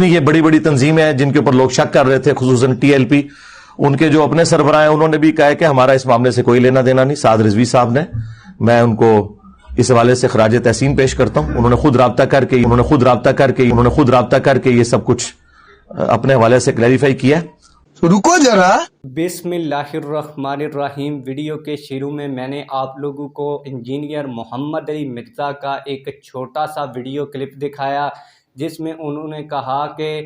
یہ بڑی بڑی تنظیمیں ہیں جن کے اوپر لوگ شک کر رہے تھے، خصوصاً ٹی ایل پی، ان کے جو اپنے سربراہ ہیں انہوں نے بھی کہا ہے کہ ہمارا اس معاملے سے کوئی لینا دینا نہیں. سعد رضوی صاحب نے، میں ان کو اس حوالے سے خراج تحسین پیش کرتا ہوں. انہوں نے خود رابطہ کر کے یہ سب کچھ اپنے حوالے سے کلیریفائی کیا. رکو ذرا. بسم اللہ الرحمن الرحیم. ویڈیو کے شروع میں نے آپ لوگوں کو انجینئر محمد علی مرزا کا ایک چھوٹا سا ویڈیو کلپ دکھایا جس میں انہوں نے کہا کہ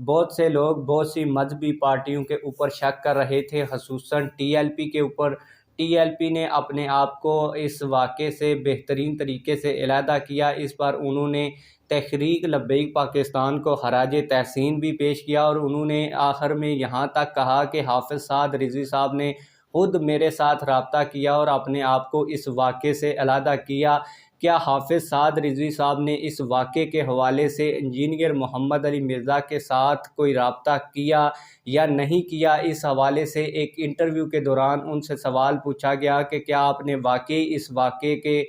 بہت سے لوگ بہت سی مذہبی پارٹیوں کے اوپر شک کر رہے تھے، خصوصاً ٹی ایل پی کے اوپر. ٹی ایل پی نے اپنے آپ کو اس واقعے سے بہترین طریقے سے علیحدہ کیا. اس پر انہوں نے تحریک لبیک پاکستان کو خراج تحسین بھی پیش کیا، اور انہوں نے آخر میں یہاں تک کہا کہ حافظ سعد رضوی صاحب نے خود میرے ساتھ رابطہ کیا اور اپنے آپ کو اس واقعے سے علیحدہ کیا. کیا حافظ سعد رضوی صاحب نے اس واقعے کے حوالے سے انجینئر محمد علی مرزا کے ساتھ کوئی رابطہ کیا یا نہیں کیا؟ اس حوالے سے ایک انٹرویو کے دوران ان سے سوال پوچھا گیا کہ کیا آپ نے واقعی اس واقعے کے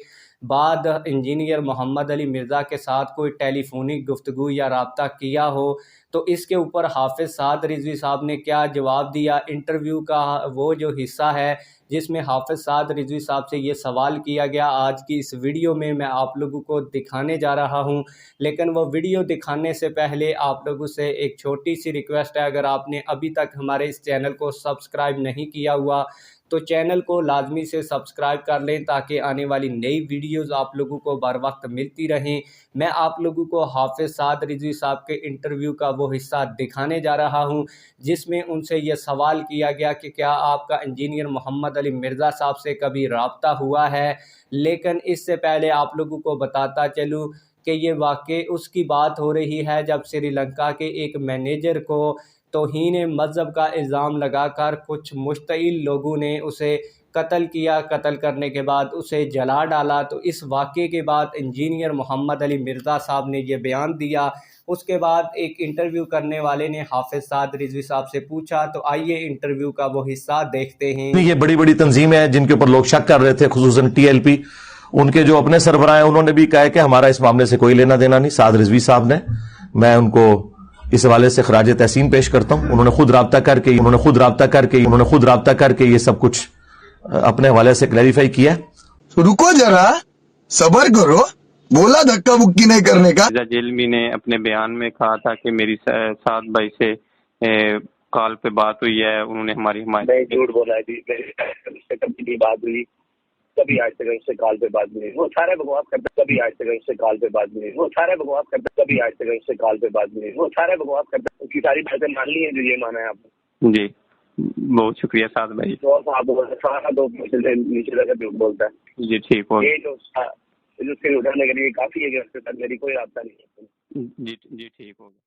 بعد انجینئر محمد علی مرزا کے ساتھ کوئی ٹیلی فونک گفتگو یا رابطہ کیا ہو؟ تو اس کے اوپر حافظ سعد رضوی صاحب نے کیا جواب دیا؟ انٹرویو کا وہ جو حصہ ہے جس میں حافظ سعد رضوی صاحب سے یہ سوال کیا گیا، آج کی اس ویڈیو میں آپ لوگوں کو دکھانے جا رہا ہوں. لیکن وہ ویڈیو دکھانے سے پہلے آپ لوگوں سے ایک چھوٹی سی ریکویسٹ ہے، اگر آپ نے ابھی تک ہمارے اس چینل کو سبسکرائب نہیں کیا ہوا تو چینل کو لازمی سے سبسکرائب کر لیں تاکہ آنے والی نئی ویڈیوز آپ لوگوں کو بر وقت ملتی رہیں. میں آپ لوگوں کو حافظ سعد رضوی صاحب کے انٹرویو کا وہ حصہ دکھانے جا رہا ہوں جس میں ان سے یہ سوال کیا گیا کہ کیا آپ کا انجینئر محمد علی مرزا صاحب سے کبھی رابطہ ہوا ہے. لیکن اس سے پہلے آپ لوگوں کو بتاتا چلوں کہ یہ واقع اس کی بات ہو رہی ہے جب سری لنکا کے ایک مینیجر کو توہین مذہب کا الزام لگا کر کچھ مشتعل لوگوں نے اسے قتل کیا. قتل کرنے کے بعد اسے جلا ڈالا. تو اس واقعے کے بعد انجینئر محمد علی مرزا صاحب نے یہ بیان دیا. اس کے بعد ایک انٹرویو کرنے والے نے حافظ سعد رضوی صاحب سے پوچھا، تو آئیے انٹرویو کا وہ حصہ دیکھتے ہیں. یہ بڑی بڑی تنظیمیں ہیں جن کے اوپر لوگ شک کر رہے تھے، خصوصاً ٹی ایل پی، ان کے جو اپنے سربراہ ہیں انہوں نے بھی کہا ہے کہ ہمارا اس معاملے سے کوئی لینا دینا نہیں. سعد رضوی صاحب نے، میں ان کو اس حوالے سے خراج تحسین پیش کرتا ہوں. انہوں نے خود رابطہ کر کے یہ سب کچھ اپنے حوالے سے کلیریفائی کیا. رکو ذرا، صبر کرو. بولا دھکا مکی نہیں کرنے کا. جیلمی نے اپنے بیان میں کہا تھا کہ میری سعد بھائی سے کال پہ بات ہوئی ہے، انہوں نے ہماری حمایت. میں جھوٹ بولا ہے، سے کبھی بھی بات ہوئی، کبھی آج تک اس سے کال پہ بات نہیں. وہ سارے بکواس کرتا، کبھی آج تک اس سے کال پہ بات نہیں. وہ سارے بکواس کرتا، کبھی آج تک اس سے کال پہ بات نہیں. وہ سارے بکواس کرتا، اس کی ساری باتیں مان لی ہیں جو یہ مانا ہے آپ نے. جی بہت شکریہ سعد بھائی. تو آپ سارا دو نیچے لگا جھوٹ بولتا ہے. جی ٹھیک ہوگا. یہ جو اس کے اٹھانے کے لیے کافی ہے کہ اس کے ساتھ میری کوئی رابطہ نہیں ہے. جی ٹھیک ہوگا.